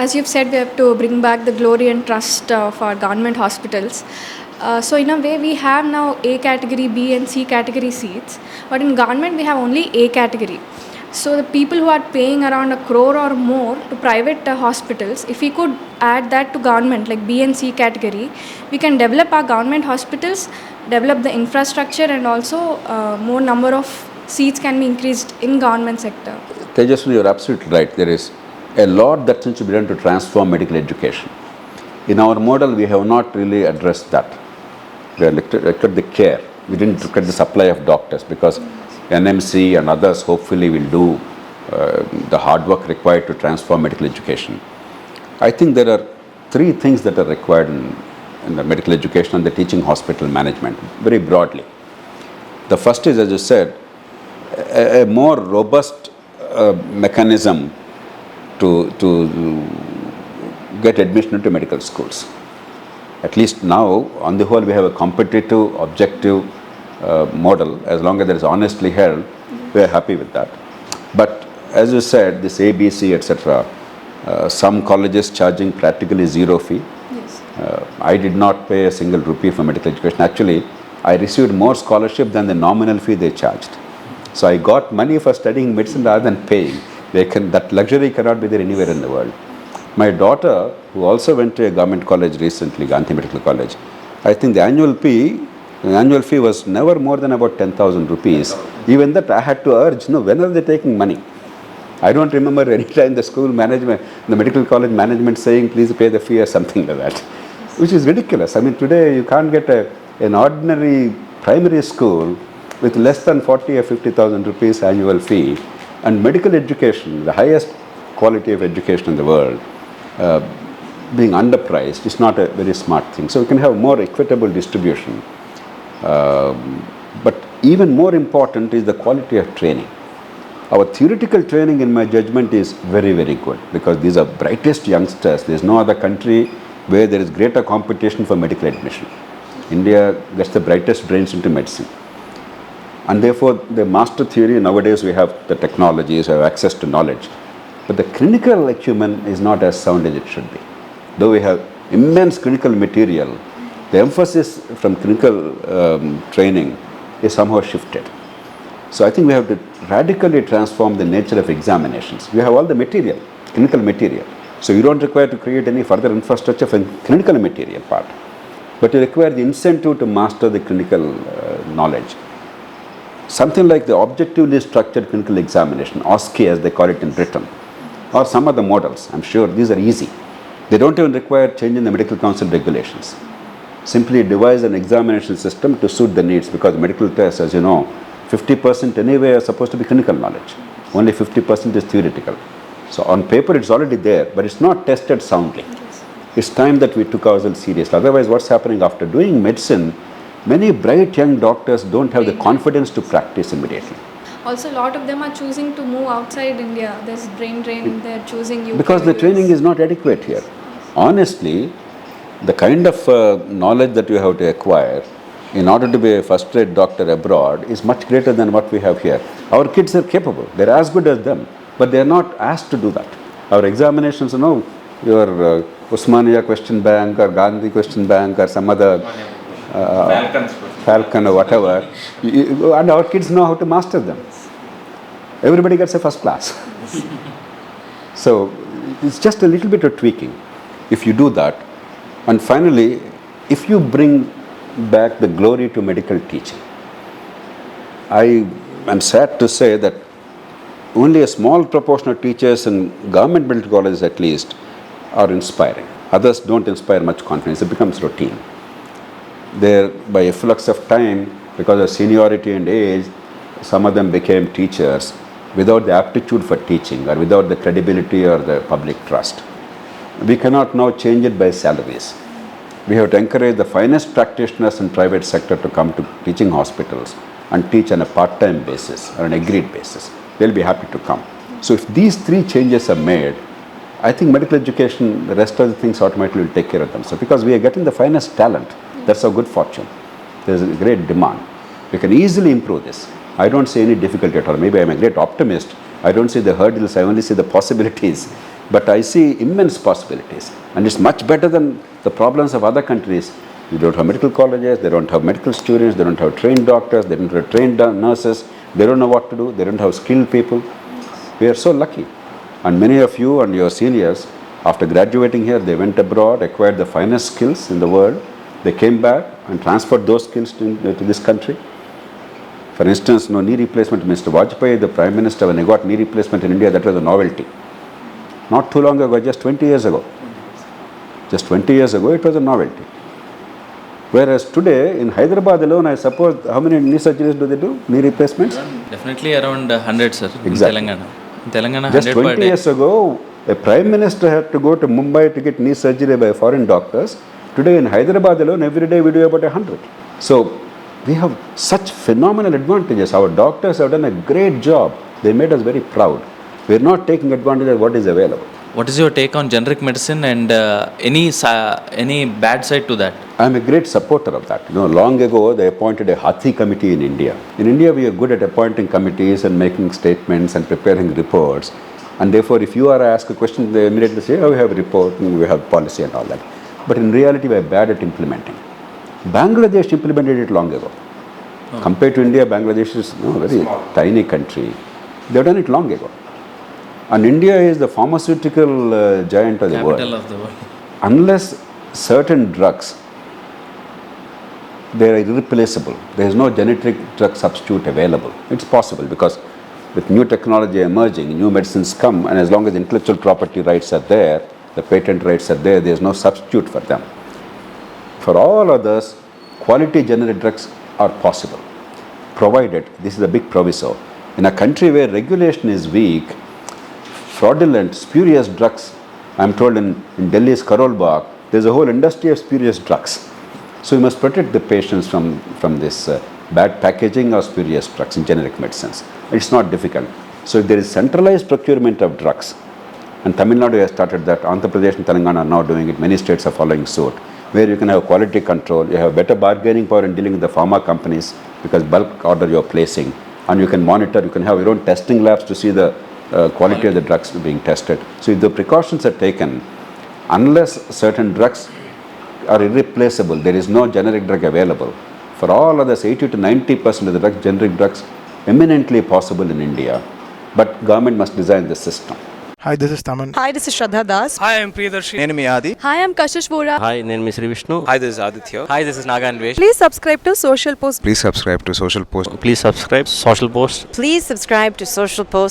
as you've said, we have to bring back the glory and trust of our government hospitals. So in a way, we have now A category, B and C category seats, but in government we have only A category. So the people who are paying around 1 crore or more to private hospitals, if we could add that to government like B and C category, we can develop our government hospitals, develop the infrastructure, and also more number of seats can be increased in government sector. Tejaswini, you're absolutely right. There is a lot that needs to be done to transform medical education. In our model, we have not really addressed that. We have looked at the care. We didn't look at the supply of doctors, because NMC and others hopefully will do the hard work required to transform medical education. I think there are three things that are required in the medical education and the teaching hospital management, very broadly. The first is, as you said, a more robust mechanism to get admission into medical schools. At least now, on the whole, we have a competitive, objective model. As long as there is honestly held, we are happy with that. But as you said, this ABC, etc., some colleges charging practically zero fee. Yes. I did not pay a single rupee for medical education. Actually, I received more scholarship than the nominal fee they charged. So I got money for studying medicine rather than paying. That luxury cannot be there anywhere in the world. My daughter, who also went to a government college recently, Gandhi Medical College, I think the annual fee was never more than about 10,000 rupees. Even that I had to urge, no, when are they taking money? I don't remember any time the school management, the medical college management saying, please pay the fee or something like that, which is ridiculous. I mean, today you can't get an ordinary primary school with less than 40 or 50,000 rupees annual fee, and medical education, the highest quality of education in the world, being underpriced is not a very smart thing. So we can have more equitable distribution. But even more important is the quality of training. Our theoretical training, in my judgment, is very, very good, because these are brightest youngsters. There is no other country where there is greater competition for medical admission. India gets the brightest brains into medicine. And therefore, the master theory, nowadays we have the technologies, we have access to knowledge. But the clinical acumen is not as sound as it should be. Though we have immense clinical material, the emphasis from clinical training is somehow shifted. So I think we have to radically transform the nature of examinations. We have all the material, clinical material. So you don't require to create any further infrastructure for clinical material part. But you require the incentive to master the clinical knowledge. Something like the objectively structured clinical examination, OSCE as they call it in Britain, or some other models. I'm sure these are easy. They don't even require change in the medical council regulations. Simply devise an examination system to suit the needs, because medical tests, as you know, 50% anyway are supposed to be clinical knowledge. Only 50% is theoretical. So on paper it's already there, but it's not tested soundly. It's time that we took ourselves seriously. Otherwise, what's happening after doing medicine, many bright young doctors don't have the confidence to practice immediately. Also, a lot of them are choosing to move outside India. There's brain drain, they're choosing UK. Because the training is not adequate here. Honestly, the kind of knowledge that you have to acquire in order to be a first-rate doctor abroad is much greater than what we have here. Our kids are capable. They're as good as them, but they're not asked to do that. Our examinations, you know, your Osmania question bank or Gandhi question bank or some other Falcon or whatever, and our kids know how to master them. Everybody gets a first class. So it's just a little bit of tweaking. If you do that, and finally, if you bring back the glory to medical teaching, I am sad to say that only a small proportion of teachers in government medical colleges at least are inspiring. Others don't inspire much confidence. It becomes routine. There, by efflux of time, because of seniority and age, some of them became teachers without the aptitude for teaching or without the credibility or the public trust. We cannot now change it by salaries. We have to encourage the finest practitioners in private sector to come to teaching hospitals and teach on a part-time basis or an agreed basis. They'll be happy to come. So if these three changes are made, I think medical education, the rest of the things automatically will take care of themselves, because we are getting the finest talent. That's our good fortune. There's a great demand. We can easily improve this. I don't see any difficulty at all. Maybe I'm a great optimist. I don't see the hurdles, I only see the possibilities. But I see immense possibilities, and it's much better than the problems of other countries. You don't have medical colleges, they don't have medical students, they don't have trained doctors, they don't have trained nurses, they don't know what to do, they don't have skilled people. We are so lucky. And many of you and your seniors, after graduating here, they went abroad, acquired the finest skills in the world. They came back and transferred those skills to this country. For instance, knee replacement. Mr. Vajpayee, the Prime Minister, when he got knee replacement in India, that was a novelty. Not too long ago, just 20 years ago. Just 20 years ago, it was a novelty. Whereas today, in Hyderabad alone, I suppose, how many knee surgeries do they do? Knee replacements? Definitely around 100, sir. Exactly. In Telangana. In Telangana, Just 100 per 20 day. years ago, a Prime Minister had to go to Mumbai to get knee surgery by foreign doctors. Today in Hyderabad alone, every day we do about 100. So we have such phenomenal advantages. Our doctors have done a great job. They made us very proud. We are not taking advantage of what is available. What is your take on generic medicine and any bad side to that? I am a great supporter of that. Long ago they appointed a Hathi committee in India. In India we are good at appointing committees and making statements and preparing reports. And therefore if you are asked a question, they immediately say, oh, we have a report and we have policy and all that. But in reality we are bad at implementing. Bangladesh implemented it long ago. Compared to India, Bangladesh is a very tiny country. They have done it long ago. And India is the pharmaceutical giant of the world. Capital of the world. Unless certain drugs, they are irreplaceable. There is no generic drug substitute available. It's possible because with new technology emerging, new medicines come, and as long as intellectual property rights are there, the patent rights are there, there is no substitute for them. For all others, quality generic drugs are possible, provided, this is a big proviso, in a country where regulation is weak, fraudulent, spurious drugs, I am told in Delhi's Karol Bagh, there is a whole industry of spurious drugs. So we must protect the patients from this bad packaging of spurious drugs in generic medicines. It's not difficult. So if there is centralized procurement of drugs, and Tamil Nadu has started that, Andhra Pradesh and Telangana are now doing it, many states are following suit, where you can have quality control, you have better bargaining power in dealing with the pharma companies because bulk order you are placing, and you can monitor, you can have your own testing labs to see the quality of the drugs being tested. So if the precautions are taken, unless certain drugs are irreplaceable, there is no generic drug available. For all others, 80 to 90% of the drugs, generic drugs, eminently possible in India, but government must design the system. Hi, this is Taman. Hi, this is Shraddha Das. Hi, I'm Priyadarshi. Nenu mi Adi. Hi, I'm Kashish Vora. Hi, name is Sri Vishnu. Hi, this is Aditya. Hi, this is Naga Anvesh. Please subscribe to Social Post. Please subscribe to Social Post. Please subscribe Social Post. Please subscribe to Social Post.